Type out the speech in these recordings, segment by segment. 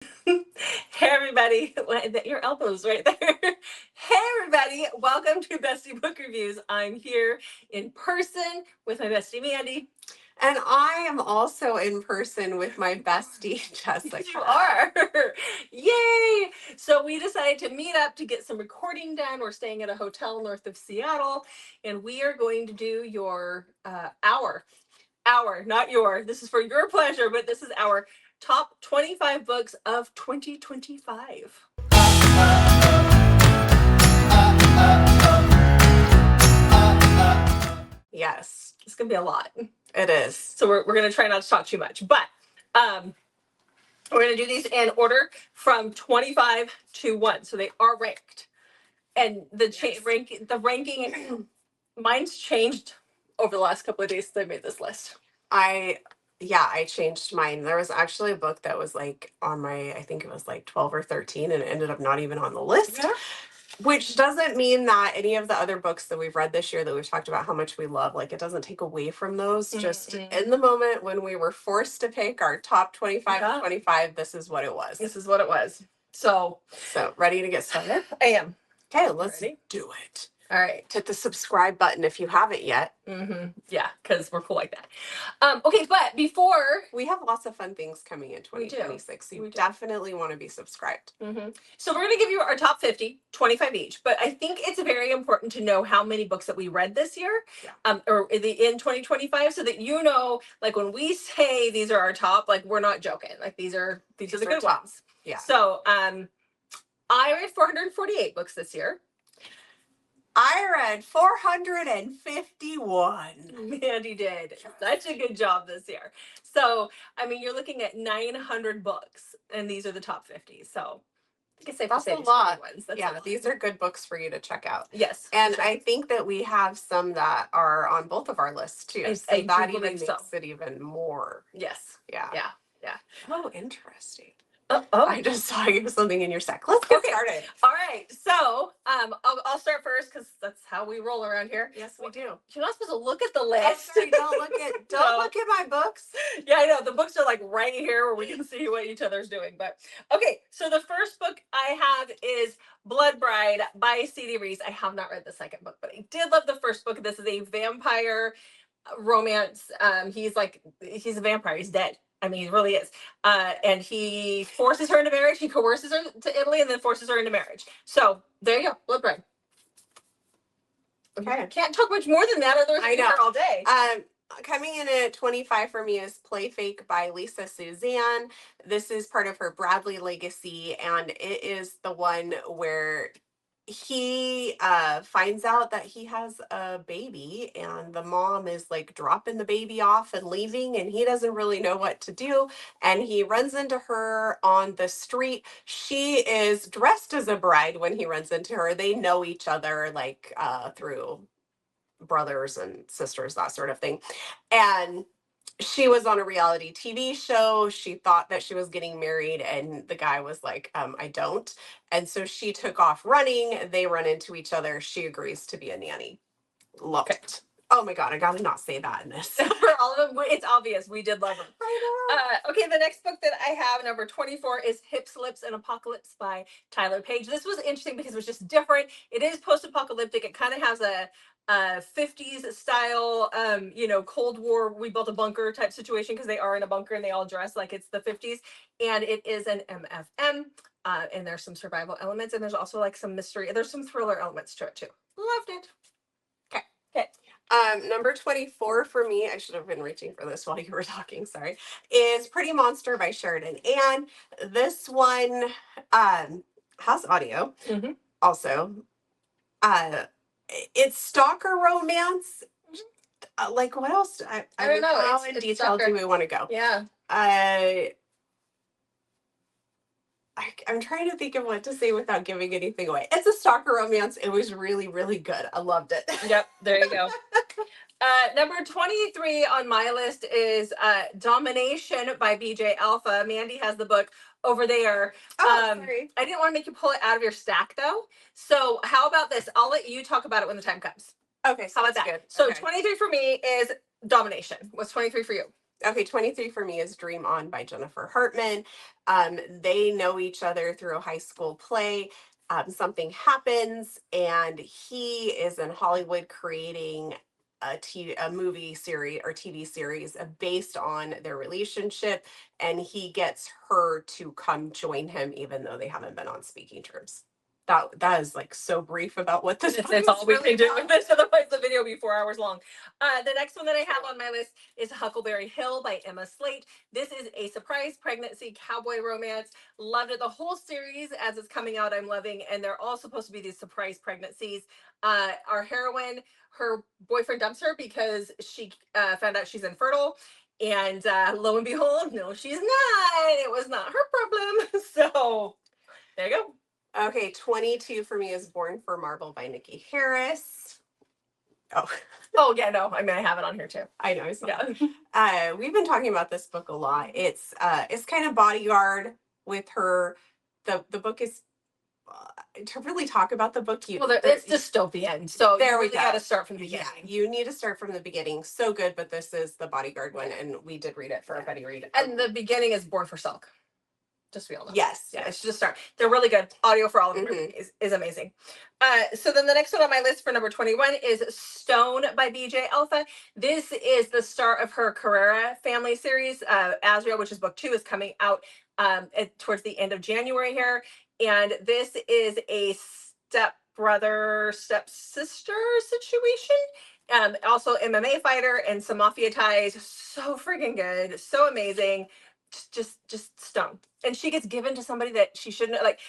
Hey everybody, your elbow's right there. Hey everybody, welcome to Bestie Book Reviews. I'm here in person with my bestie Mandy. And I am also in person with my bestie, Jessica. You are. Yay! So we decided to meet up to get some recording done. We're staying at a hotel north of Seattle, and we are going to do your not your. This is for your pleasure, but this is our top 25 books of 2025. Yes, It's gonna be a lot. it is. So we're gonna try not to talk too much, but we're gonna do these in order from 25 to 1, so they are ranked. And the ranking, mine's changed over the last couple of days since I made this list. I changed mine. There was actually a book that was like on my, I think it was like 12 or 13, and it ended up not even on the list. Yeah. Which doesn't mean that any of the other books that we've read this year that we've talked about how much we love, like it doesn't take away from those. Just in the moment when we were forced to pick our top 25 25, this is what it was. This is what it was. So ready to get started? I am. Okay, let's do it. All right. Hit the subscribe button if you haven't yet. Yeah, because we're cool like that. Okay, but before... We have lots of fun things coming in 2026. So you definitely want to be subscribed. So we're going to give you our top 50, 25 each. But I think it's very important to know how many books that we read this year, or in 2025, so that you know, like when we say these are our top, like we're not joking. Like these are the good ones. Yeah. So I read 448 books this year. I read 451. Mandy did such a good job this year. So, I mean, you're looking at 900 books, and these are the top 50. So, I guess that's a lot. These are good books for you to check out. Yes. And I think that we have some that are on both of our lists, too. So that even makes it even more. Yes. Yeah. Oh, interesting. I just saw you have something in your sack. Let's get started. All right. So I'll start first because that's how we roll around here. Yes, we do. You're not supposed to look at the list. Sorry, don't look at my books. Yeah, I know. The books are like right here where we can see what each other's doing. But okay, so the first book I have is Blood Bride by C.D. Reese. I have not read the second book, but I did love the first book. This is a vampire romance. He's a vampire. He's dead. I mean, he really is. And he forces her into marriage. He coerces her to Italy and then forces her into marriage. So there you go. Blood Bride. Okay. Can't talk much more than that, otherwise we're here all day. Coming in at 25 for me is Play Fake by Lisa Suzanne. This is part of her Bradley legacy, and it is the one where he finds out that he has a baby, and the mom is like dropping the baby off and leaving, and he doesn't really know what to do, and he runs into her on the street. She is dressed as a bride when he runs into her. They know each other like through brothers and sisters, that sort of thing. And she was on a reality TV show. She thought that she was getting married, and the guy was like, I don't. And so she took off running. They run into each other. She agrees to be a nanny. Loved it. Oh my God, I gotta not say that in this. For all of them, it's obvious. We did love them. I know. Okay, the next book that I have, number 24, is Hips, Lips, and Apocalypse by Tyler Page. This was interesting because it was just different. It is post-apocalyptic. It kind of has a 50s style, Cold War, we built a bunker type situation, because they are in a bunker and they all dress like it's the 50s. And it is an MFM, and there's some survival elements, and there's also like some mystery. There's some thriller elements to it too. Loved it. Okay. Number 24 for me, I should have been reaching for this while you were talking, sorry, is Pretty Monster by Sheridan. And this one has audio also. It's stalker romance. Like, what else? I don't know. How in detail do we want to go? Yeah. I'm trying to think of what to say without giving anything away. It's a stalker romance. It was really, really good. I loved it. Yep, there you go. Number 23 on my list is Domination by BJ Alpha. Mandy has the book over there. Sorry. I didn't want to make you pull it out of your stack, though. So how about this? I'll let you talk about it when the time comes. Okay, so how about that? Good. So 23 for me is Domination. What's 23 for you? Okay, 23 for me is Dream On by Jennifer Hartman. They know each other through a high school play. Something happens, and he is in Hollywood creating a movie series or TV series based on their relationship, and he gets her to come join him, even though they haven't been on speaking terms. That is like so brief about what this book It's is all we really can do about. with this, otherwise the video will be 4 hours long. The next one that I have on my list is Huckleberry Hill by Emma Slate. This is a surprise pregnancy cowboy romance. Loved it. The whole series as it's coming out, I'm loving, and they're all supposed to be these surprise pregnancies. Our heroine, her boyfriend dumps her because she found out she's infertile. And lo and behold, no, she's not. It was not her problem. So there you go. Okay, 22 for me is Born for Marble by Nikki Harris. Oh, Oh yeah, no, I mean I have it on here too. I know. I saw Yeah. that. We've been talking about this book a lot. It's kind of bodyguard with her. The book is to really talk about the book. Well, it's dystopian, so There you we really go. got to start from the Yeah, beginning. you need to start from the beginning. So good, but this is the bodyguard one, and we did read it for a buddy read. And the beginning is Born for Silk. Just so we all know. Yes, Yeah, yes. it's just start. They're really good. Audio for all of them is amazing. So then the next one on my list for number 21 is Stone by BJ Alpha. This is the start of her Carrera family series. Azrael, which is book 2, is coming out towards the end of January here. And this is a stepbrother, stepsister situation. Also MMA fighter and some mafia ties. So freaking good. So amazing. Just Stone. And she gets given to somebody that she shouldn't, like,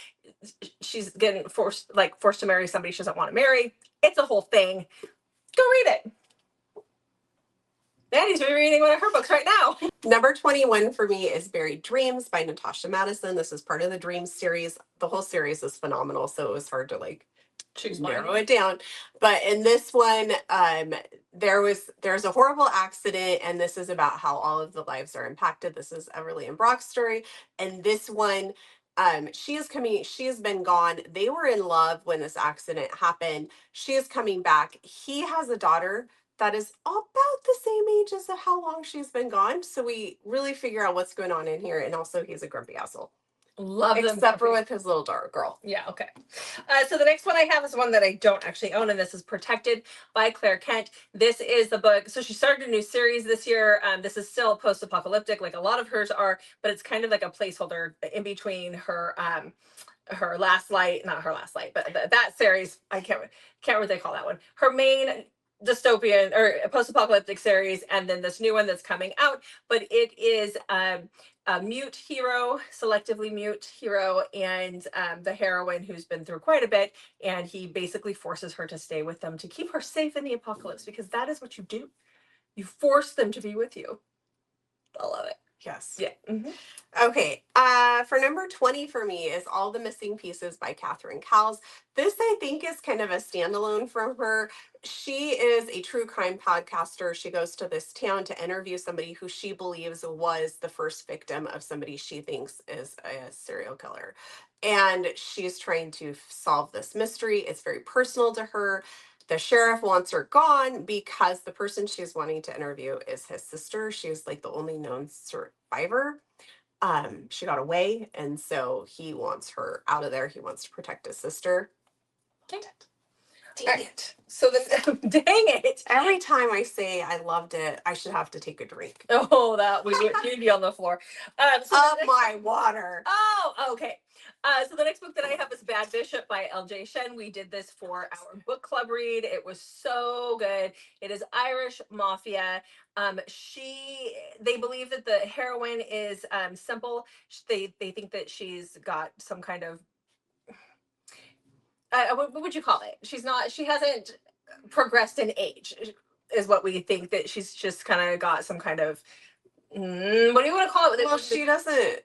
she's getting forced to marry somebody she doesn't want to marry. It's a whole thing. Go read it. Maddie's reading one of her books right now. Number 21 for me is Buried Dreams by Natasha Madison. This is part of the Dreams series. The whole series is phenomenal, so it was hard to narrow it down. But in this one, there's a horrible accident, and this is about how all of the lives are impacted. This is Everly and Brock's story. And this one, she has been gone. They were in love when this accident happened. She is coming back. He has a daughter that is about the same age as how long she's been gone. So we really figure out what's going on in here. And also he's a grumpy asshole. Love them. Except for with his little girl. Yeah, okay. So the next one I have is one that I don't actually own, and this is Protected by Claire Kent. This is the book. So she started a new series this year. This is still post-apocalyptic, like a lot of hers are, but it's kind of like a placeholder in between her Last Light, not her Last Light, but that series. I can't remember what they call that one. Her main dystopian or post-apocalyptic series, and then this new one that's coming out. But it is a mute hero, selectively mute hero, and the heroine who's been through quite a bit, and he basically forces her to stay with them to keep her safe in the apocalypse, because that is what you do. You force them to be with you. I love it. Yes. Yeah. Mm-hmm. Okay. For number 20 for me is All the Missing Pieces by Catherine Cowles. This, I think, is kind of a standalone from her. She is a true crime podcaster. She goes to this town to interview somebody who she believes was the first victim of somebody she thinks is a serial killer. And she's trying to solve this mystery. It's very personal to her. The sheriff wants her gone because the person she's wanting to interview is his sister. She's like the only known survivor. She got away, and so he wants her out of there. He wants to protect his sister. Dang it. So then, dang it. Every time I say I loved it, I should have to take a drink. Oh, you'd be on the floor. My water. Oh, okay. So the next book that I have is Bad Bishop by L.J. Shen. We did this for our book club read. It was so good. It is Irish mafia. They believe that the heroine is simple. They think that she's got some kind of what would you call it? She hasn't progressed in age, is what we think, that she's just kind of got some kind of what do you want to call it? Well, she doesn't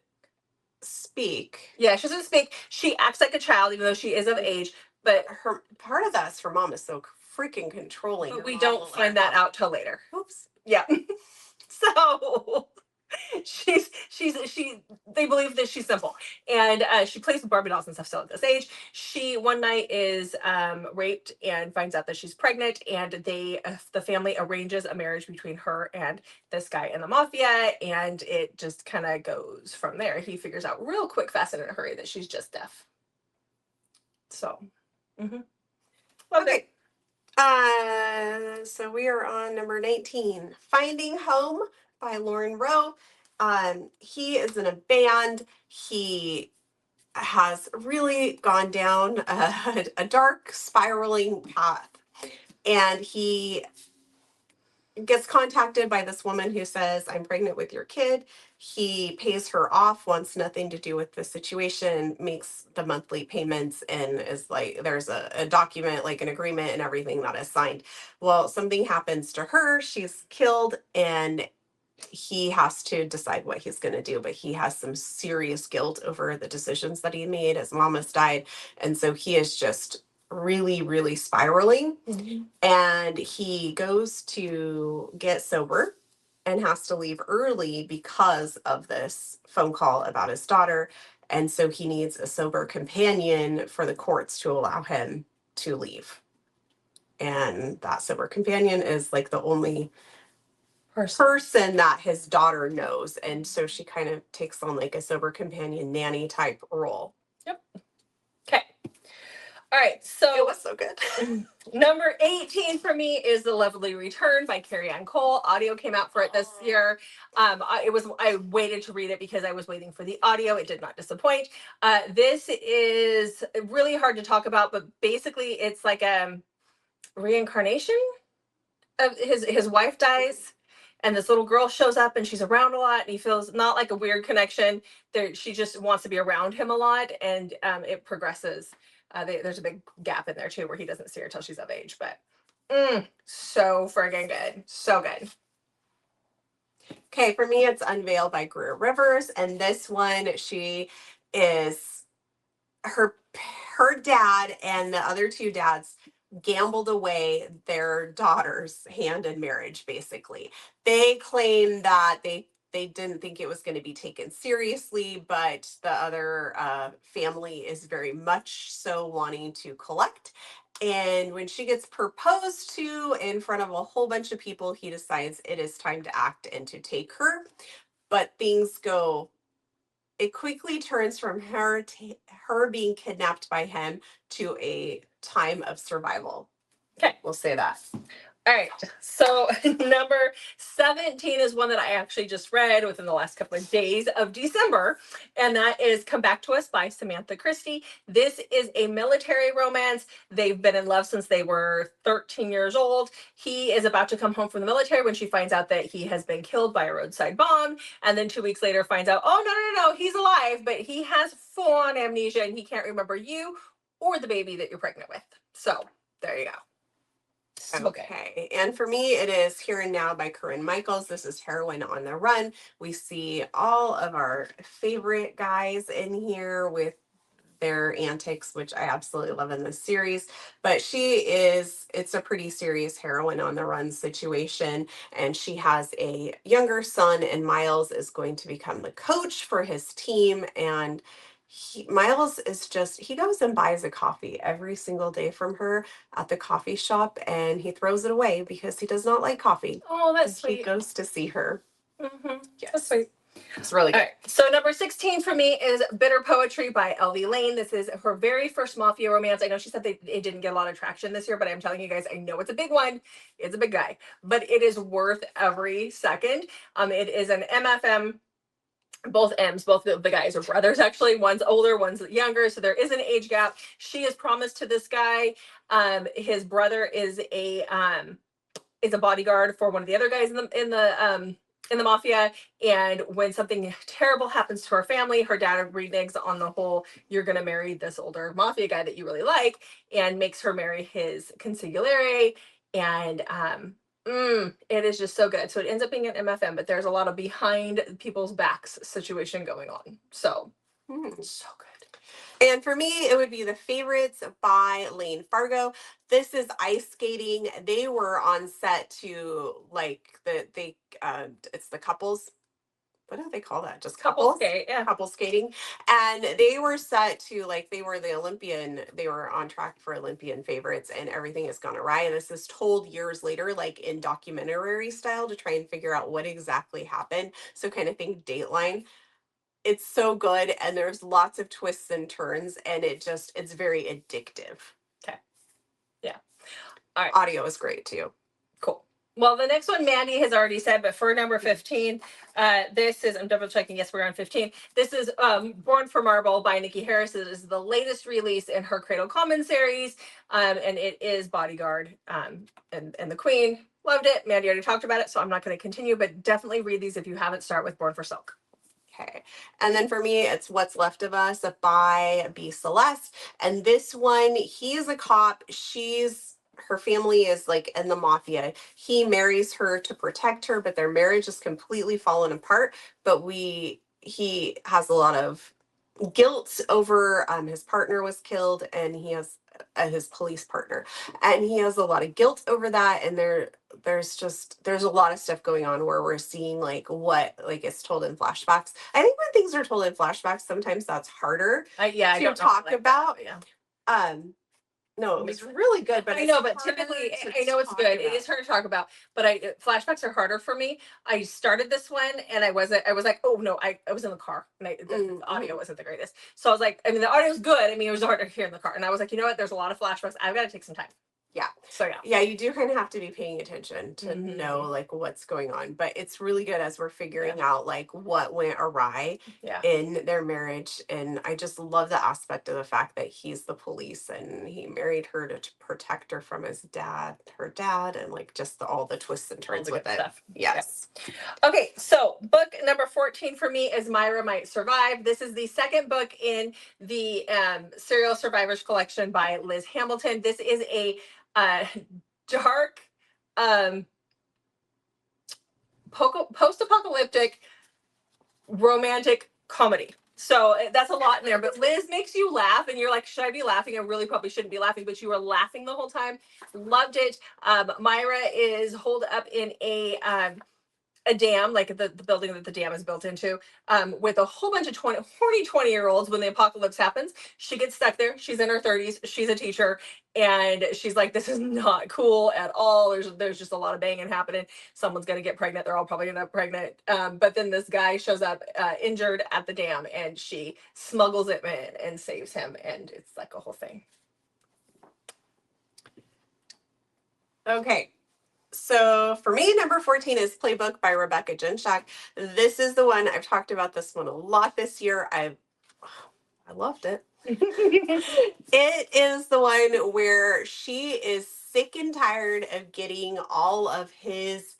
speak. Yeah, she doesn't speak. She acts like a child, even though she is of age. But her part of that's her mom is so freaking controlling. But we don't find that out till later. Oops. Yeah. So They believe that she's simple, and she plays with Barbie dolls and stuff still at this age. She one night is raped and finds out that she's pregnant, and the family arranges a marriage between her and this guy in the mafia, and it just kind of goes from there. He figures out real quick, fast, and in a hurry that she's just deaf. So, loved it. So we are on number 19, Finding Home by Lauren Rowe. He is in a band. He has really gone down a dark spiraling path, and he gets contacted by this woman who says, I'm pregnant with your kid. He pays her off, wants nothing to do with the situation, makes the monthly payments, and is like, there's a document, like an agreement and everything that is signed. Well, something happens to her. She's killed, and he has to decide what he's going to do, but he has some serious guilt over the decisions that he made. His mom has died. And so he is just really, really spiraling. And he goes to get sober and has to leave early because of this phone call about his daughter. And so he needs a sober companion for the courts to allow him to leave. And that sober companion is like the only person that his daughter knows. And so she kind of takes on like a sober companion nanny type role. Yep. Okay. All right. So it was so good. Number 18 for me is The Lovely Return by Carrie Ann Cole. Audio came out for it this year. I waited to read it because I was waiting for the audio. It did not disappoint. This is really hard to talk about, but basically it's like a reincarnation of his wife dies, and this little girl shows up and she's around a lot, and he feels not like a weird connection there. She just wants to be around him a lot, and it progresses. There's a big gap in there too where he doesn't see her till she's of age, but so friggin' good. So good. Okay, for me it's Unveiled by Greer Rivers, and this one, she is her dad and the other two dads gambled away their daughter's hand in marriage. Basically, they claim that they didn't think it was going to be taken seriously, but the other family is very much so wanting to collect. And when she gets proposed to in front of a whole bunch of people, he decides it is time to act and to take her. But things go, it quickly turns from her being kidnapped by him to a time of survival. Okay, we'll say that. All right, so number 17 is one that I actually just read within the last couple of days of December, and that is Come Back to Us by Samantha Christie. This is a military romance. They've been in love since they were 13 years old. He is about to come home from the military when she finds out that he has been killed by a roadside bomb, and then 2 weeks later finds out, oh, no, he's alive, but he has full-on amnesia, and he can't remember you or the baby that you're pregnant with. So there you go. Okay. And for me, it is Here and Now by Corinne Michaels. This is Heroine on the Run. We see all of our favorite guys in here with their antics, which I absolutely love in this series. But it's a pretty serious heroine on the run situation. And she has a younger son, and Miles is going to become the coach for his team. And Miles is he goes and buys a coffee every single day from her at the coffee shop, and he throws it away because he does not like coffee. Oh, that's sweet. He goes to see her. Yes. That's sweet. It's really good. All right. So number 16 for me is Bitter Poetry by L.V. Lane. This is her very first mafia romance. I know she said it didn't get a lot of traction this year, but I'm telling you guys, I know it's a big one. It's a big guy, but it is worth every second. It is an MFM. Both M's, both the guys are brothers, actually. One's older, one's younger, so there is an age gap. She is promised to this guy. His brother is a bodyguard for one of the other guys in the mafia, and when something terrible happens to her family, her dad reneges on the whole, you're gonna marry this older mafia guy that you really like, and makes her marry his consigliere, and it is just so good. So it ends up being an MFM, but there's a lot of behind people's backs situation going on. So so good. And for me, it would be The Favorites by Lane Fargo. This is ice skating. They were on set to it's the couples what do they call that? Just Couple couples? skate, yeah. Couple skating. And they were set to, like, they were they were on track for Olympian favorites, and everything has gone awry. And this is told years later, like in documentary style, to try and figure out what exactly happened. So kind of think Dateline. It's so good, and there's lots of twists and turns, and it's very addictive. Okay. Yeah. All right. Audio is great too. Cool. Well, the next one Mandy has already said, but for number 15, this is, I'm double checking, yes, we're on 15. This is Born for Marble by Nikki Harris. It is the latest release in her Cradle Commons series, and it is Bodyguard and the Queen. Loved it. Mandy already talked about it, so I'm not going to continue, but definitely read these if you haven't. Start with Born for Silk. Okay. And then for me, it's What's Left of Us by B. Celeste. And this one, he's a cop. Her family is like in the mafia. He marries her to protect her, but their marriage is completely fallen apart. But he has a lot of guilt over his partner was killed, and he has his police partner, and he has a lot of guilt over that. And there's a lot of stuff going on where we're seeing like what like it's told in flashbacks. I think when things are told in flashbacks, sometimes that's harder I to don't talk like about. That, yeah. No, it was really good, but I know, but typically, I know it's good. It is hard to talk about, but flashbacks are harder for me. I started this one and I was like, oh no, I was in the car and the audio wasn't the greatest. So I was like, I mean, the audio was good. I mean, it was hard to hear in the car. And I was like, you know what? There's a lot of flashbacks. I've got to take some time. Yeah. So yeah. Yeah, you do kind of have to be paying attention to know like what's going on. But it's really good as we're figuring out like what went awry in their marriage. And I just love the aspect of the fact that he's the police and he married her to protect her from her dad, and like just all the twists and turns with it. Stuff. Yes. Yeah. Okay, so book number 14 for me is Myra Might Survive. This is the second book in the Serial Survivors collection by Liz Hamilton. This is a dark post-apocalyptic romantic comedy. So that's a lot in there, but Liz makes you laugh and you're like, should I be laughing? I really probably shouldn't be laughing, but you were laughing the whole time. Loved it. Myra is holed up in a dam, like the building that the dam is built into, with a whole bunch of horny 20-year-olds. When the apocalypse happens, she gets stuck there. She's in her 30s. She's a teacher. And she's like, this is not cool at all. There's just a lot of banging happening. Someone's going to get pregnant. They're all probably going to get pregnant. But then this guy shows up injured at the dam, and she smuggles him in and saves him. And it's like a whole thing. Okay. So for me, number 14 is Playbook by Rebecca Jinshak. This is the one, I've talked about this one a lot this year. I loved it. It is the one where she is sick and tired of getting all of his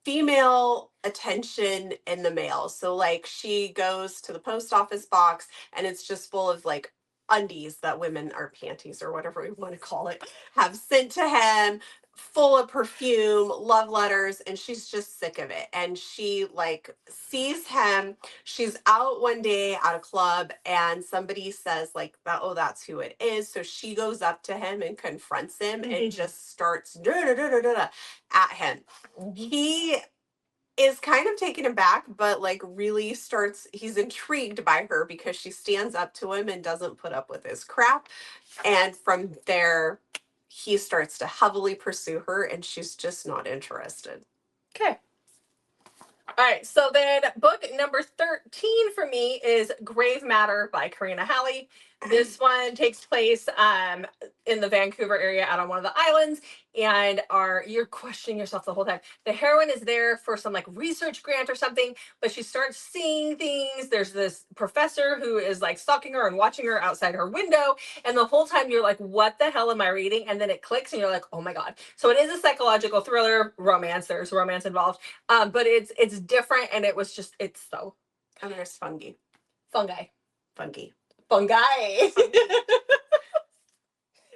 female attention in the mail. So like she goes to the post office box and it's just full of like undies that women, or panties or whatever we want to call it, have sent to him, full of perfume, love letters, and she's just sick of it. And she like sees him. She's out one day at a club and somebody says like, oh, that's who it is. So she goes up to him and confronts him and just starts at him. He is kind of taken aback, but like really he's intrigued by her because she stands up to him and doesn't put up with his crap. And from there, he starts to heavily pursue her and she's just not interested. Okay. All right. So then book number 13 for me is Grave Matter by Karina Halley. This one takes place in the Vancouver area out on one of the islands, and you're questioning yourself the whole time. The heroine is there for some like research grant or something, but she starts seeing things. There's this professor who is like stalking her and watching her outside her window, and the whole time you're like, what the hell am I reading? And then it clicks and you're like, oh my God. So it is a psychological thriller romance. There's romance involved, but it's different, and it's so. And there's fungi. Fungi. Fungi.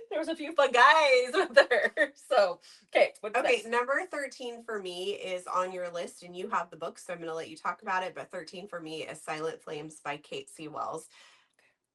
There was a few fun guys with her. So, okay. Okay, number 13 for me is on your list, and you have the book, so I'm going to let you talk about it. But 13 for me is Silent Flames by Kate C. Wells,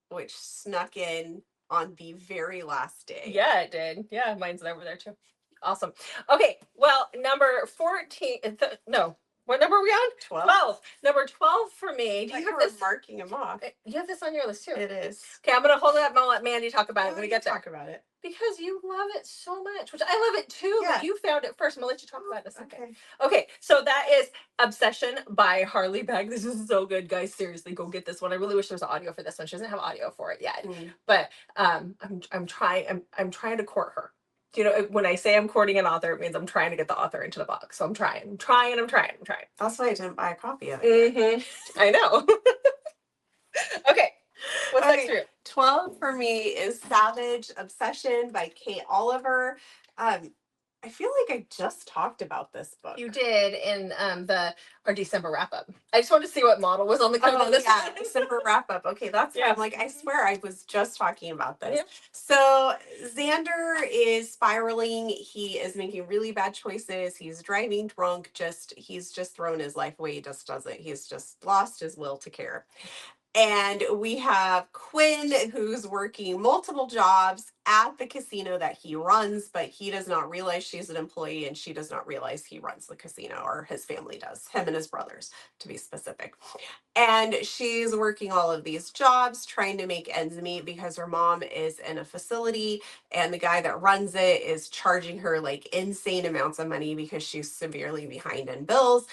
which snuck in on the very last day. Yeah, it did. Yeah, mine's over there too. Awesome. Okay, well, number 14, no, What number are we on? 12. 12. Number 12 for me. Do I you thought have you were this? marking them off. You have this on your list too. It is. Okay, I'm gonna hold it up and I'll let Mandy talk about it when we get there. Talk about it. Because you love it so much, which I love it too, Yeah. but you found it first. I'm gonna let you talk about it in a second. Okay. Okay, so that is Obsession by Harley Beck. This is so good, guys. Seriously, go get this one. I really wish there was audio for this one. She doesn't have audio for it yet. But I'm trying to court her. You know, when I say I'm courting an author, it means I'm trying to get the author into the book. So I'm trying. That's why I didn't buy a copy of it. I know. Okay. What's next for you? 12 for me is Savage Obsession by Kate Oliver. I feel like I just talked about this book. You did in our December wrap up. I just wanted to see what model was on the cover of this. Yeah, December wrap up. Okay, that's Yeah. I'm like, I swear I was just talking about this. Yeah. So Xander is spiraling. He is making really bad choices. He's driving drunk. He's just thrown his life away. He just doesn't. He's just lost his will to care. And we have Quinn, who's working multiple jobs at the casino that he runs, but he does not realize she's an employee and she does not realize he runs the casino, or his family does, him and his brothers, to be specific. And she's working all of these jobs, trying to make ends meet because her mom is in a facility and the guy that runs it is charging her like insane amounts of money because she's severely behind in bills.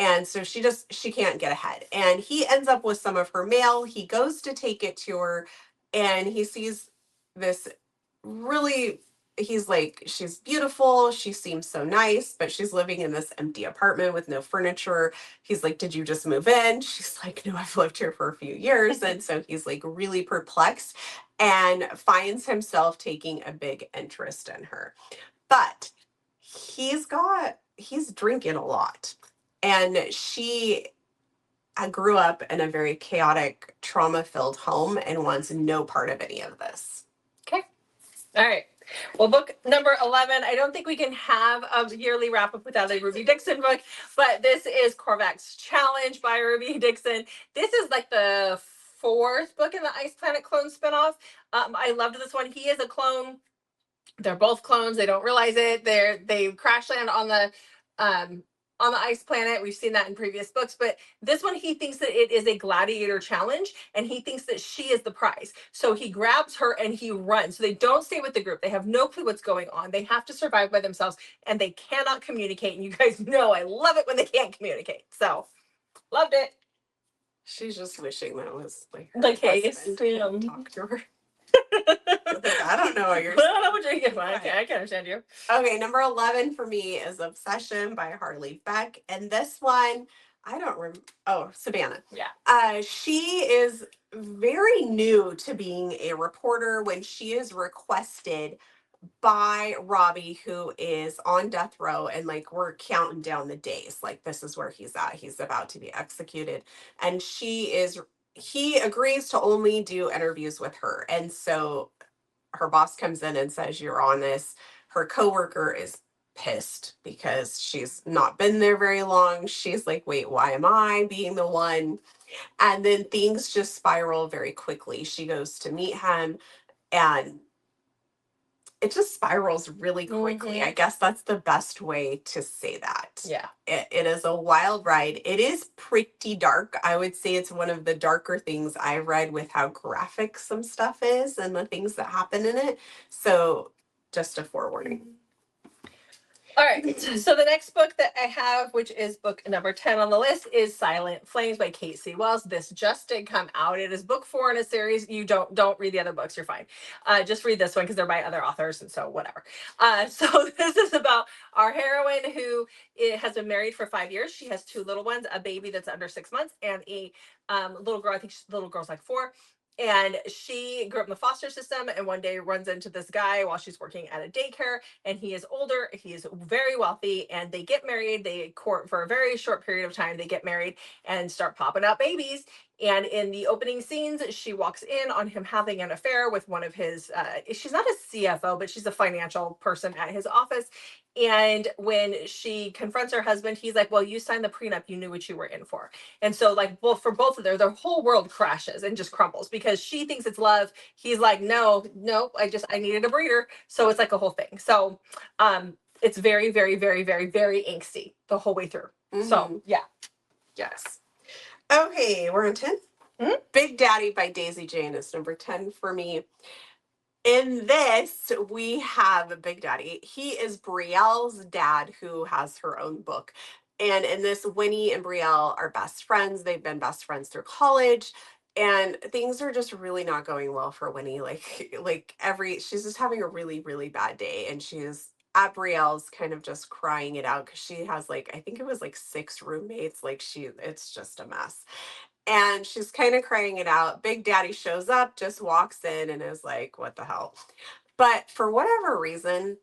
And so she can't get ahead. And he ends up with some of her mail. He goes to take it to her and he sees this he's like, she's beautiful. She seems so nice, but she's living in this empty apartment with no furniture. He's like, did you just move in? She's like, no, I've lived here for a few years. And so he's like really perplexed and finds himself taking a big interest in her. But he's drinking a lot. And I grew up in a very chaotic, trauma-filled home and wants no part of any of this. Okay. All right. Well, book number 11, I don't think we can have a yearly wrap-up without a Ruby Dixon book, but this is Korvac's Challenge by Ruby Dixon. This is like the 4th book in the Ice Planet clone spinoff. I loved this one. He is a clone. They're both clones. They don't realize it. They crash land on the ice planet. We've seen that in previous books, but this one, he thinks that it is a gladiator challenge and he thinks that she is the prize. So he grabs her and he runs. So they don't stay with the group. They have no clue what's going on. They have to survive by themselves and they cannot communicate. And you guys know, I love it when they can't communicate. So loved it. She's just wishing that was like her case. Talk to her. I don't know what you're saying. I don't know what you're getting. Okay, I can understand you. Okay, number 11 for me is Obsession by Harley Beck. And this one, I don't remember. Oh, Savannah. Yeah. She is very new to being a reporter when she is requested by Robbie, who is on death row, and like we're counting down the days. Like this is where he's at. He's about to be executed. And he agrees to only do interviews with her. And so her boss comes in and says, you're on this. Her coworker is pissed because she's not been there very long. She's like, wait, why am I being the one? And then things just spiral very quickly. She goes to meet him and it just spirals really quickly. I guess that's the best way to say that. Yeah. It is a wild ride. It is pretty dark. I would say it's one of the darker things I've read with how graphic some stuff is and the things that happen in it. So just a forewarning. All right, so the next book that I have, which is book number 10 on the list, is Silent Flames by Kate C. Wells. This just did come out. It is book 4 in a series. You don't read the other books. You're fine. Just read this one because they're by other authors, and so whatever. So this is about our heroine who has been married for 5 years. She has 2 little ones, a baby that's under 6 months, and a little girl. I think the little girl's like 4. And she grew up in the foster system and one day runs into this guy while she's working at a daycare, and he is older, he is very wealthy, and they get married. They court for a very short period of time. They get married and start popping out babies. And in the opening scenes, she walks in on him having an affair with one of his, she's not a CFO, but she's a financial person at his office. And when she confronts her husband, he's like, well, you signed the prenup. You knew what you were in for. And so like, well, for both of them, their whole world crashes and just crumbles because she thinks it's love. He's like, no, I needed a breeder. So it's like a whole thing. So it's very, very, very, very, very angsty the whole way through. So yeah. Yes. Okay, we're on 10. Mhm. Big Daddy by Daisy Jane is number 10 for me. In this, we have Big Daddy. He is Brielle's dad, who has her own book. And in this, Winnie and Brielle are best friends. They've been best friends through college. And things are just really not going well for Winnie. She's just having a really, really bad day. And she's at Brielle's kind of just crying it out because she has I think it was 6 roommates. It's just a mess. And she's kind of crying it out. Big Daddy shows up, just walks in and is like, what the hell? But for whatever reason,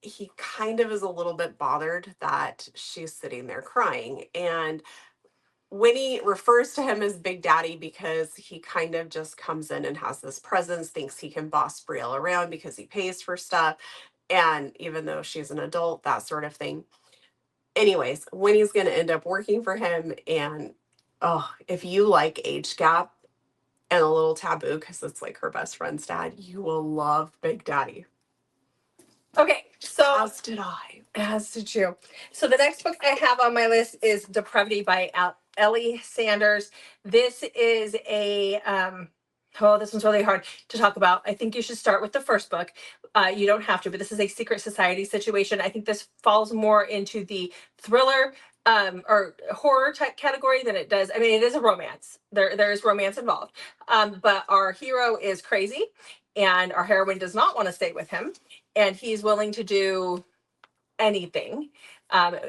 he kind of is a little bit bothered that she's sitting there crying. And Winnie refers to him as Big Daddy because he kind of just comes in and has this presence, thinks he can boss Brielle around because he pays for stuff. And even though she's an adult, that sort of thing. Anyways, Winnie's going to end up working for him. And oh, if you like Age Gap and a little Taboo, because it's her best friend's dad, you will love Big Daddy. Okay, so As did I. As did you. So the next book I have on my list is Depravity by Ellie Sanders. This is a this one's really hard to talk about. I think you should start with the first book. You don't have to, but this is a secret society situation. I think this falls more into the thriller or horror type category than it does. I mean, it is a romance. There is romance involved. But our hero is crazy and our heroine does not want to stay with him. And he's willing to do anything,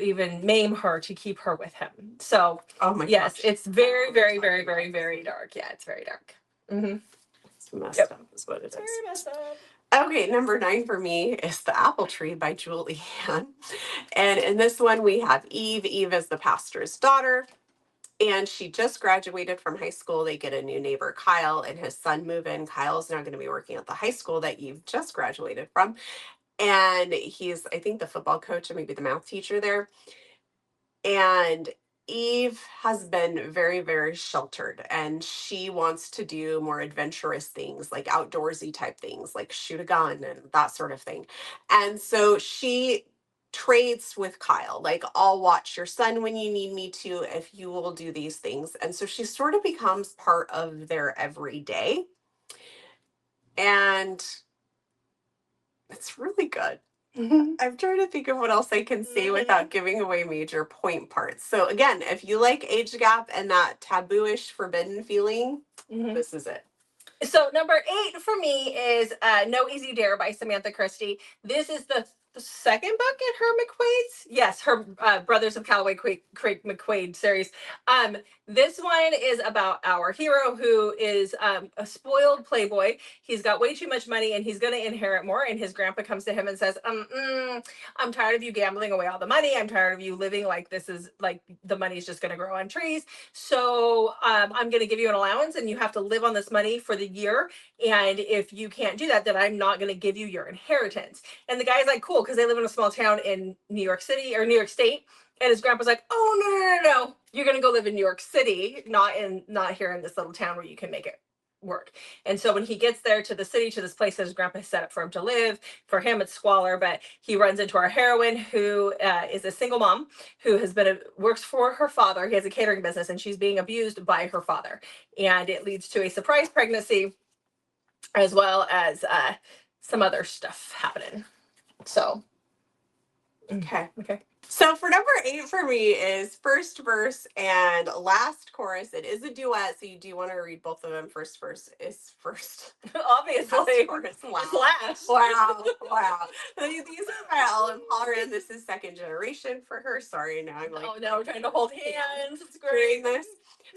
even maim her to keep her with him. So, oh my yes, gosh. it's very, very, very, very, very dark. Yeah, it's very dark. Mm-hmm. It's messed up is what it is. Very messed up. Okay, number 9 for me is The Apple Tree by Julie Ann. And in this one, we have Eve. Eve is the pastor's daughter. And she just graduated from high school. They get a new neighbor, Kyle, and his son move in. Kyle's now going to be working at the high school that Eve just graduated from. And he's, I think, the football coach or maybe the math teacher there. And Eve has been very, very sheltered, and she wants to do more adventurous things, like outdoorsy type things, like shoot a gun and that sort of thing. And so she trades with Kyle, I'll watch your son when you need me to, if you will do these things. And so she sort of becomes part of their everyday. And it's really good. I'm trying to think of what else I can say without giving away major point parts. So again, if you like Age Gap and that taboo-ish forbidden feeling, this is it. So number 8 for me is No Easy Dare by Samantha Christie. This is the second book in her McQuaid's. Yes, her Brothers of Callaway Craig McQuaid series. This one is about our hero who is a spoiled playboy. He's got way too much money and he's going to inherit more. And his grandpa comes to him and says, I'm tired of you gambling away all the money. I'm tired of you living like this is like the money's just going to grow on trees. So I'm going to give you an allowance and you have to live on this money for the year. And if you can't do that, then I'm not going to give you your inheritance. And the guy's like, cool, because they live in a small town in New York City or New York State. And his grandpa's like, oh, no. You're going to go live in New York City, not here in this little town where you can make it work. And so when he gets there to the city, to this place that his grandpa set up for him to live, for him it's squalor, but he runs into our heroine who is a single mom who has works for her father. He has a catering business and she's being abused by her father. And it leads to a surprise pregnancy as well as some other stuff happening. So, okay. Okay. So for number 8 for me is first verse and last chorus. It is a duet, so you do want to read both of them. First verse is first. Obviously. Last chorus. Wow. Last. Wow. These are by Ellen Halloran. This is second generation for her. Sorry, now I'm oh no, we're trying to hold hands. It's doing great. this.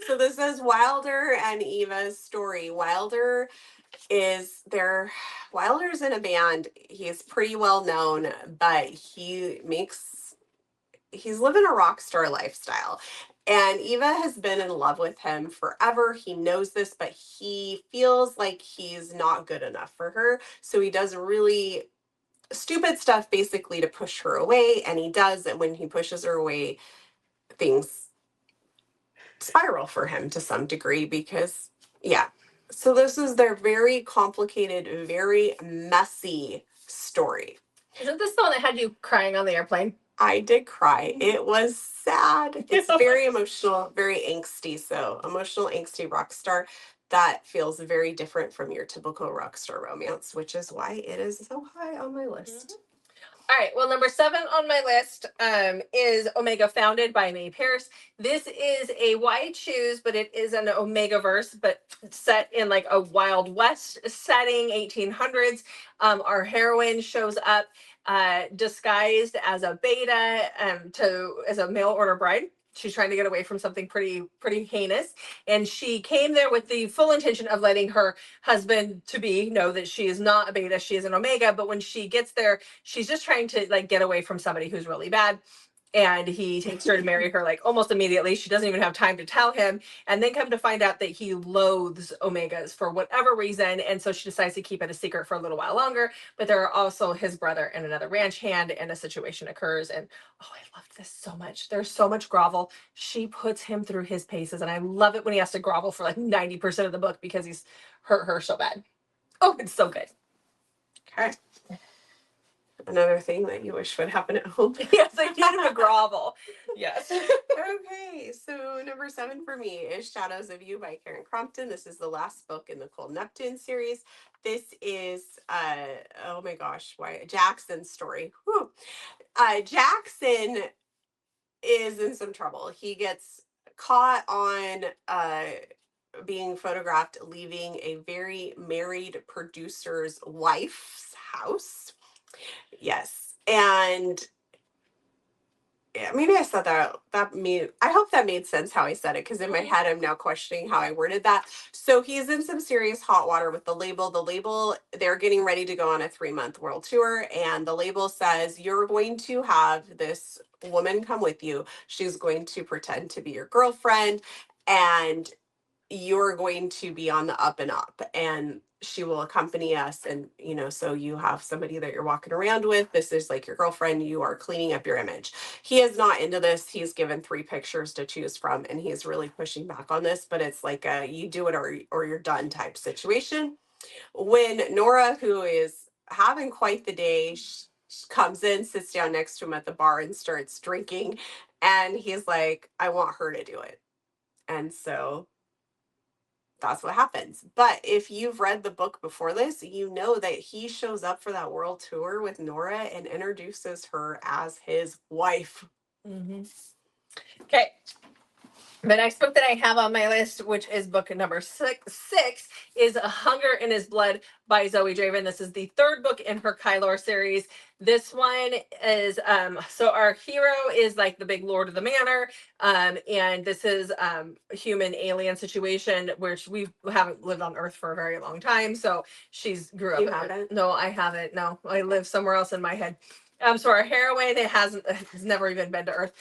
So this is Wilder and Eva's story. Wilder's in a band. He's pretty well known, but he's living a rock star lifestyle. And Eva has been in love with him forever. He knows this, but he feels like he's not good enough for her. So he does really stupid stuff basically to push her away. And he does. And when he pushes her away, things spiral for him to some degree because, yeah. So this is their very complicated, very messy story. Isn't this the one that had you crying on the airplane? I did cry. It was sad. It's very emotional, very angsty. So, emotional, angsty rock star. That feels very different from your typical rock star romance, which is why it is so high on my list. All right. Well, number 7 on my list is Omega Founded by Mae Pierce. This is a wide choose, but it is an Omega verse, but set in like a Wild West setting, 1800s. Our heroine shows up disguised as a beta as a mail order bride. She's trying to get away from something pretty heinous, and she came there with the full intention of letting her husband to be know that she is not a beta, she is an Omega. But when she gets there, she's just trying to like get away from somebody who's really bad, and he takes her to marry her like almost immediately. She doesn't even have time to tell him, and then come to find out that he loathes Omegas for whatever reason, and so she decides to keep it a secret for a little while longer. But there are also his brother and another ranch hand, and a situation occurs. And oh, I loved this so much. There's so much grovel. She puts him through his paces, and I love it when he has to grovel for like 90% of the book because he's hurt her so bad. Oh, it's so good. Okay. Another thing that you wish would happen at home. Yes, I need him to grovel. Yes. Okay, so number 7 for me is Shadows of You by Karen Crompton. This is the last book in the Cold Neptune series. This is oh my gosh, why Jackson's story. Whew. Jackson is in some trouble. He gets caught on being photographed leaving a very married producer's wife's house. Yes. And yeah, maybe I said that made, I hope that made sense how I said it, because in my head I'm now questioning how I worded that. So he's in some serious hot water with the label. The label, they're getting ready to go on a 3-month world tour, and the label says, you're going to have this woman come with you. She's going to pretend to be your girlfriend, and you're going to be on the up and up, and she will accompany us. And so you have somebody that you're walking around with. This is like your girlfriend. You are cleaning up your image. He is not into this. He's given 3 pictures to choose from, and he's really pushing back on this, but it's like a you do it or you're done type situation. When Nora, who is having quite the day, comes in, sits down next to him at the bar and starts drinking, and he's like, I want her to do it. And so that's what happens. But if you've read the book before this, you know that he shows up for that world tour with Nora and introduces her as his wife. Mm-hmm. Okay. The next book that I have on my list, which is book number six, is A Hunger in His Blood by Zoe Draven. This is the 3rd book in her Kylor series. This one is, so our hero is like the big lord of the manor. And this is a human alien situation where we haven't lived on Earth for a very long time. So she's grew up. You haven't? No, I haven't. No, I live somewhere else in my head. So our heroine has never even been to Earth.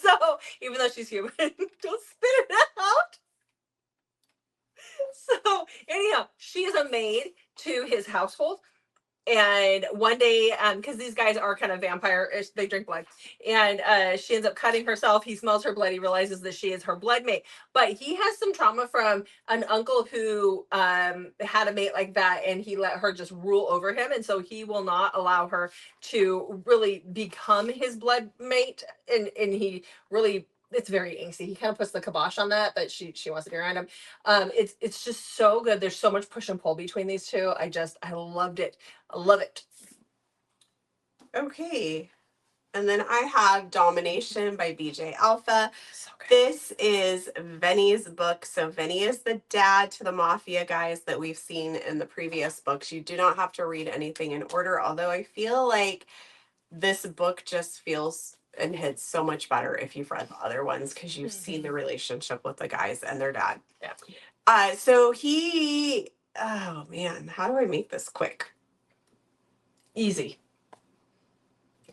So even though she's human, don't spit it out. So anyhow, she is a maid to his household. And one day, because these guys are kind of vampire-ish, they drink blood, and she ends up cutting herself. He smells her blood. He realizes that she is her blood mate, but he has some trauma from an uncle who had a mate like that, and he let her just rule over him, and so he will not allow her to really become his blood mate, and he really. It's very angsty. He kind of puts the kibosh on that, but she wants to be around him. It's just so good. There's so much push and pull between these two. I loved it. I love it. Okay. And then I have Domination by BJ Alpha. So good. This is Vinny's book. So Vinny is the dad to the mafia guys that we've seen in the previous books. You do not have to read anything in order, although I feel like this book just feels and hits so much better if you've read the other ones, because you've seen the relationship with the guys and their dad. Yeah. So he, oh man, how do I make this quick? Easy.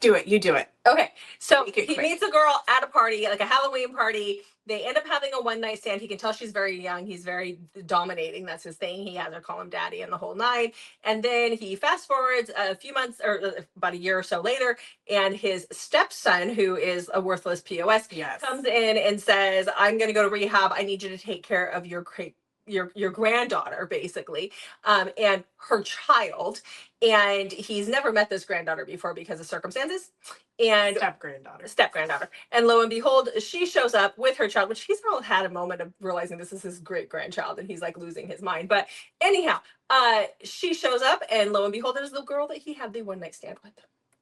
Do it. You do it. Okay. So he quick. meets a girl at a party, like a Halloween party. They end up having a one-night stand. He can tell she's very young. He's very dominating. That's his thing. He has her call him daddy and the whole nine. And then he fast forwards a few months or about a year or so later, and his stepson, who is a worthless POS, Yes. comes in and says, I'm going to go to rehab. I need you to take care of your your granddaughter basically, and her child, and he's never met this granddaughter before because of circumstances, and step granddaughter, and lo and behold, she shows up with her child, which he's all had a moment of realizing this is his great grandchild, and he's like losing his mind. But anyhow, she shows up, and lo and behold, there's the girl that he had the one night stand with.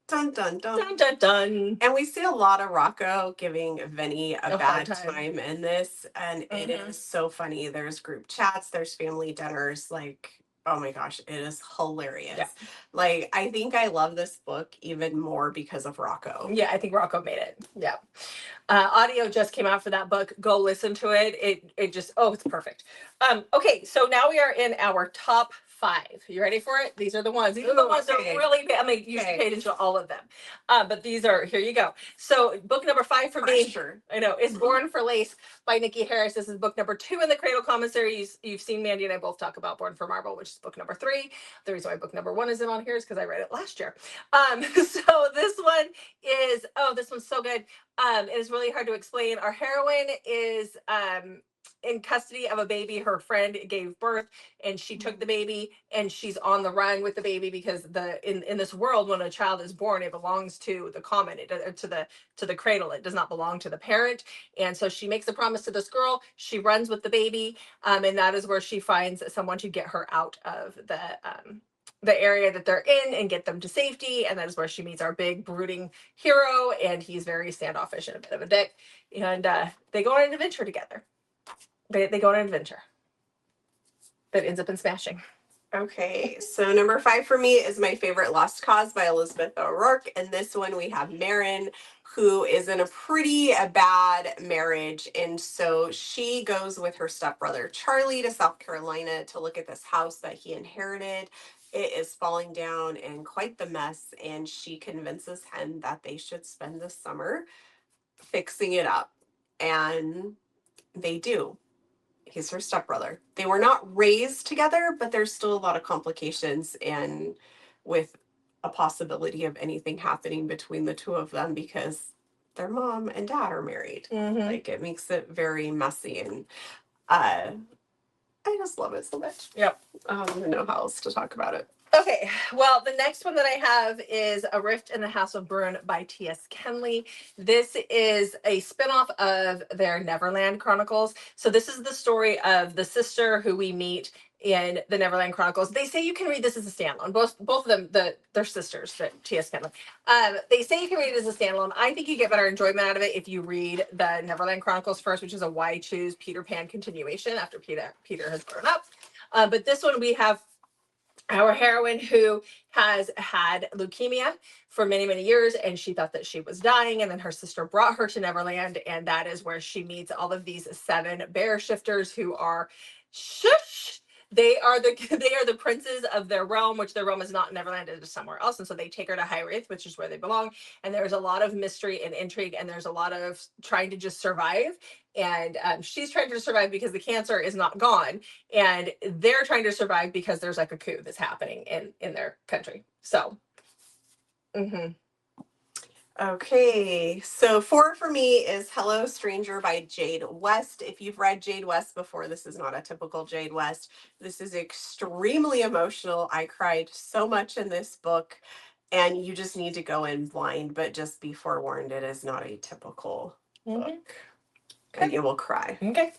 Dun, dun, dun. Dun, dun, dun. And we see a lot of Rocco giving Vinny a bad hard time in this, and it is so funny. There's group chats, there's family dinners, like, oh my gosh, it is hilarious. Yeah. Like, I think I love this book even more because of Rocco. Yeah, I think Rocco made it. Yeah. Audio just came out for that book. Go listen to it. It just, oh, it's perfect. Okay, so now we are in our top 5. You ready for it? These are the ones. These are the ones that really, I mean, you should pay attention to all of them. But these are, here you go. So book number 5 for me, I know, is Born for Lace by Nikki Harris. This is book number 2 in the Cradle Commons series. You've seen Mandy and I both talk about Born for Marble, which is book number 3. The reason why book number 1 isn't on here is because I read it last year. So this one is, oh, this one's so good. It is really hard to explain. Our heroine is in custody of a baby her friend gave birth, and she took the baby, and she's on the run with the baby because in this world, when a child is born, it belongs to the common, to the cradle. It does not belong to the parent. And so she makes a promise to this girl. She runs with the baby, and that is where she finds someone to get her out of the area that they're in and get them to safety. And that is where she meets our big brooding hero, and he's very standoffish and a bit of a dick, and they go on an adventure together. They go on an adventure that ends up in smashing. Okay, so number 5 for me is my favorite, Lost Cause by Elizabeth O'Rourke. And this one we have Marin, who is in a pretty bad marriage. And so she goes with her stepbrother Charlie to South Carolina to look at this house that he inherited. It is falling down in quite the mess, and she convinces him that they should spend the summer fixing it up. And they do. He's her stepbrother. They were not raised together, but there's still a lot of complications, and with a possibility of anything happening between the two of them because their mom and dad are married. Like, it makes it very messy, and I just love it so much. Yep. I don't even know how else to talk about it. Okay, well, the next one that I have is A Rift in the House of Bruin by T.S. Kenley. This is a spinoff of their Neverland Chronicles. So this is the story of the sister who we meet in the Neverland Chronicles. They say you can read this as a standalone. Both of them, they're sisters, T.S. Kenley. They say you can read it as a standalone. I think you get better enjoyment out of it if you read the Neverland Chronicles first, which is a Why Choose Peter Pan continuation after Peter has grown up. But this one we have our heroine who has had leukemia for many, many years, and she thought that she was dying, and then her sister brought her to Neverland, and that is where she meets all of these 7 bear shifters who are shush. They are the princes of their realm, which their realm is not Neverland, it is somewhere else. And so they take her to Hyrule, which is where they belong. And there's a lot of mystery and intrigue, and there's a lot of trying to just survive. And she's trying to survive because the cancer is not gone, and they're trying to survive because there's like a coup that's happening in their country. So, Okay, so 4 for me is Hello Stranger by Jade West. If you've read Jade West before, this is not a typical Jade West. This is extremely emotional. I cried so much in this book, and you just need to go in blind, but just be forewarned, it is not a typical book. And you will cry. Okay.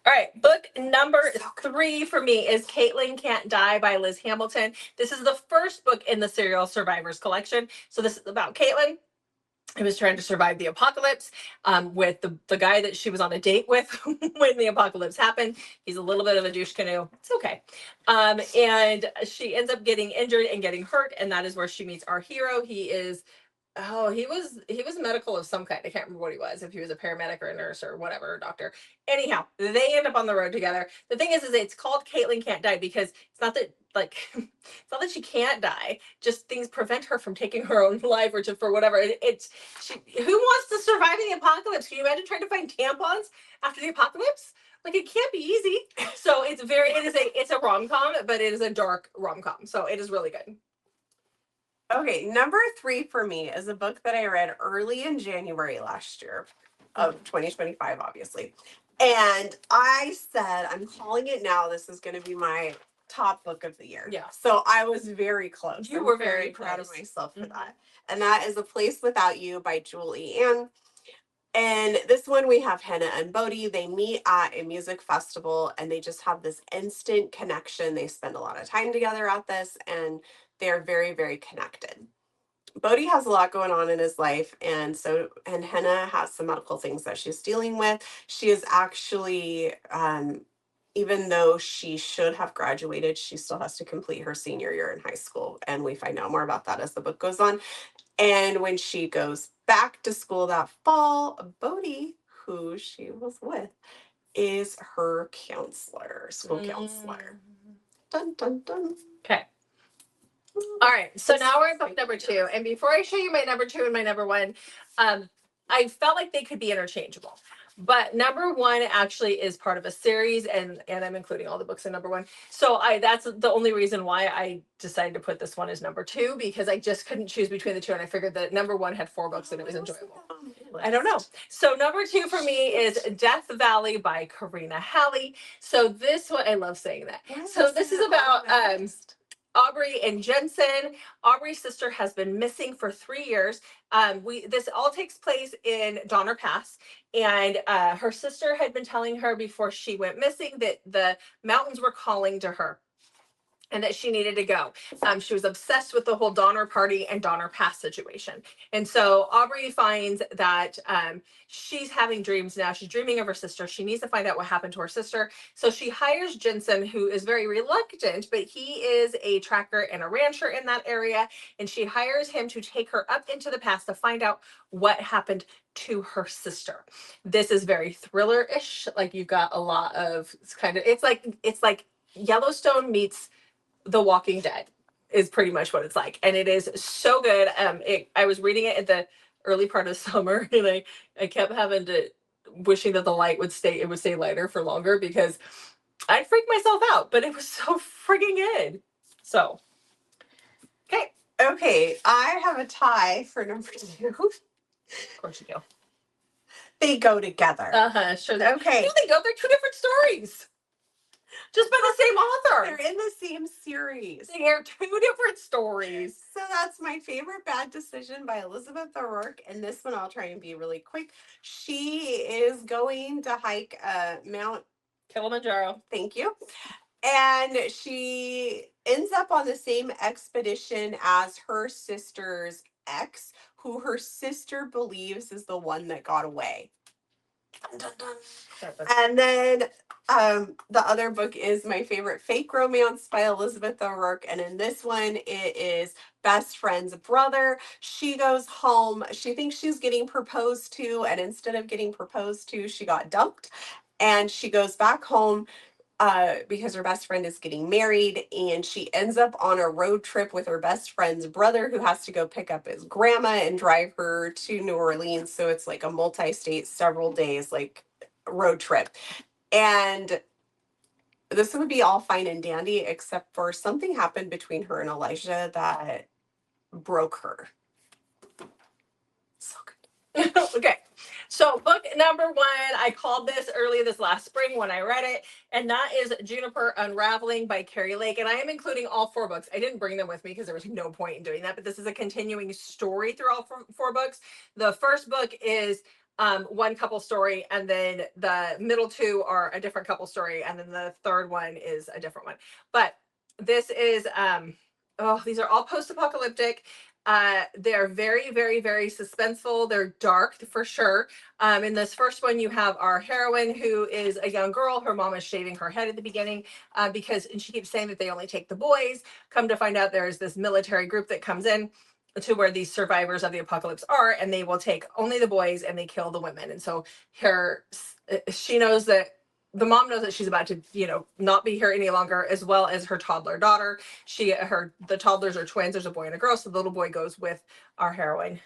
All right. Book number 3 for me is Caitlin Can't Die by Liz Hamilton. This is the first book in the Serial Survivors collection. So this is about Caitlin, who was trying to survive the apocalypse with the guy that she was on a date with when the apocalypse happened. He's a little bit of a douche canoe. It's okay. And she ends up getting injured and getting hurt, and that is where she meets our hero. He was medical of some kind. I can't remember what he was, if he was a paramedic or a nurse or whatever, or doctor. Anyhow, they end up on the road together. The thing is it's called Caitlin Can't Die because it's not that it's not that she can't die, just things prevent her from taking her own life or for whatever. Who wants to survive the apocalypse? Can you imagine trying to find tampons after the apocalypse? Like, it can't be easy. So it's a rom-com, but it is a dark rom-com. So it is really good. Okay, number 3 for me is a book that I read early in January last year of 2025, obviously. And I said, I'm calling it now. This is going to be my top book of the year. Yeah. So I was very close. You I'm were very very proud of close. myself for that. And that is A Place Without You by Julie Ann. And this one we have Hannah and Bodhi. They meet at a music festival and they just have this instant connection. They spend a lot of time together at this and they're very, very connected. Bodhi has a lot going on in his life, and Henna has some medical things that she's dealing with. She is actually, even though she should have graduated, she still has to complete her senior year in high school, and we find out more about that as the book goes on. And when she goes back to school that fall, Bodhi, who she was with, is her counselor, school counselor. Dun dun dun. Okay. All right, so now we're in book number 2. And before I show you my number 2 and my number 1, I felt like they could be interchangeable. But number 1 actually is part of a series, and I'm including all the books in number 1. So that's the only reason why I decided to put this one as number 2, because I just couldn't choose between the two, and I figured that number 1 had 4 books and it was enjoyable. I don't know. So number 2 for me is Death Valley by Karina Halley. So this one, I love saying that. So this is about Aubrey and Jensen. Aubrey's sister has been missing for 3 years. This all takes place in Donner Pass, and her sister had been telling her before she went missing that the mountains were calling to her and that she needed to go. She was obsessed with the whole Donner Party and Donner Pass situation. And so Aubrey finds that she's having dreams now. She's dreaming of her sister. She needs to find out what happened to her sister. So she hires Jensen, who is very reluctant, but he is a tracker and a rancher in that area. And she hires him to take her up into the past to find out what happened to her sister. This is very thriller-ish. Like, you've got a lot of it's like Yellowstone meets The Walking Dead is pretty much what it's like. And it is so good. I was reading it at the early part of summer, and I kept having to wishing that the light would stay lighter for longer, because I'd freak myself out, but it was so frigging good. So, okay, I have a tie for number 2. Of course you do. They go together. Sure. Okay. No, they don't. They're 2 different stories. Just by the same author. They're in the same series. They are 2 different stories. So that's My Favorite Bad Decision by Elizabeth O'Rourke. And this one I'll try and be really quick. She is going to hike Mount Kilimanjaro. Thank you. And she ends up on the same expedition as her sister's ex, who her sister believes is the one that got away. Dun, dun, dun. And then the other book is My Favorite Fake Romance by Elizabeth O'Rourke. And in this one, it is Best Friend's brother. She goes home. She thinks she's getting proposed to. And instead of getting proposed to, she got dumped. And she goes back home because her best friend is getting married, and she ends up on a road trip with her best friend's brother, who has to go pick up his grandma and drive her to New Orleans. So it's like a multi-state, several days, like road trip. And this would be all fine and dandy, except for something happened between her and Elijah that broke her. So good. Okay. So book number 1, I called this early this last spring when I read it, and that is Juniper Unraveling by Carrie Lake. And I am including all 4 books. I didn't bring them with me because there was no point in doing that, but this is a continuing story through all 4 books. The first book is one couple story, and then the middle 2 are a different couple story, and then the third one is a different one. But this is these are all post-apocalyptic. They're very, very, very suspenseful. They're dark for sure. In this first one, you have our heroine, who is a young girl. Her mom is shaving her head at the beginning and she keeps saying that they only take the boys. Come to find out, there's this military group that comes in to where these survivors of the apocalypse are, and they will take only the boys and they kill the women. And so she knows that the mom knows that she's about to, not be here any longer, as well as her toddler daughter. The toddlers are twins. There's a boy and a girl. So the little boy goes with our heroine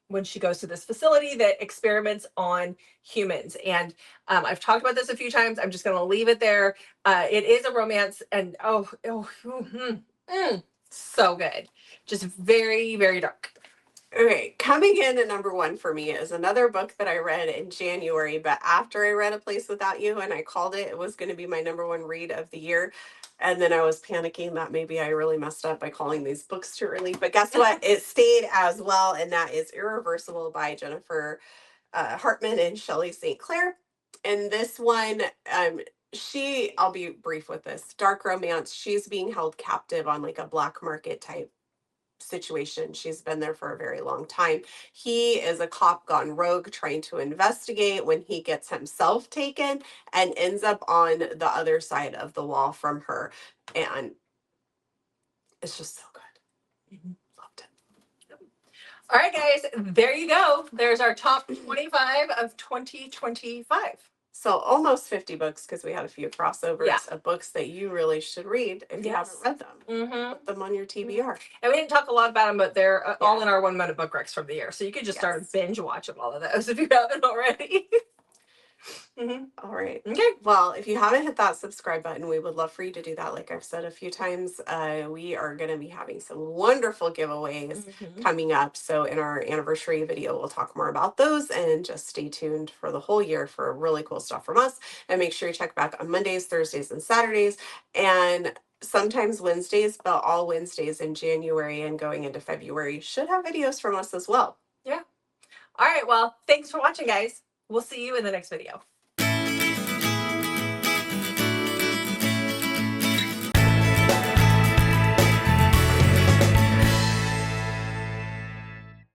when she goes to this facility that experiments on humans. And I've talked about this a few times. I'm just going to leave it there. It is a romance, and so good. Just very, very dark. Okay, coming in at number one for me is another book that I read in January, but after I read A Place Without You and I called it was going to be my number one read of the year. And then I was panicking that maybe I really messed up by calling these books too early. But guess what? It stayed as well, and that is Irreversible by Jennifer Hartman and Shelley St. Clair. And this one, I'll be brief with this, dark romance. She's being held captive on like a black market type situation. She's been there for a very long time. He is a cop gone rogue trying to investigate when he gets himself taken and ends up on the other side of the wall from her. And it's just so good. Loved it. All right, guys, there you go. There's our top 25 of 2025. So almost 50 books because we had a few crossovers Yeah. of books that you really should read if you haven't read them. Put them on your TBR. And we didn't talk a lot about them, but they're all in our 1 minute book recs from the year. So you could just start binge watching all of those if you haven't already. All right. Okay. Well, if you haven't hit that subscribe button, we would love for you to do that. Like I've said a few times, we are going to be having some wonderful giveaways coming up. So in our anniversary video, we'll talk more about those, and just stay tuned for the whole year for really cool stuff from us. And make sure you check back on Mondays, Thursdays, and Saturdays, and sometimes Wednesdays, but all Wednesdays in January and going into February should have videos from us as well. Yeah. All right. Well, thanks for watching, guys. We'll see you in the next video.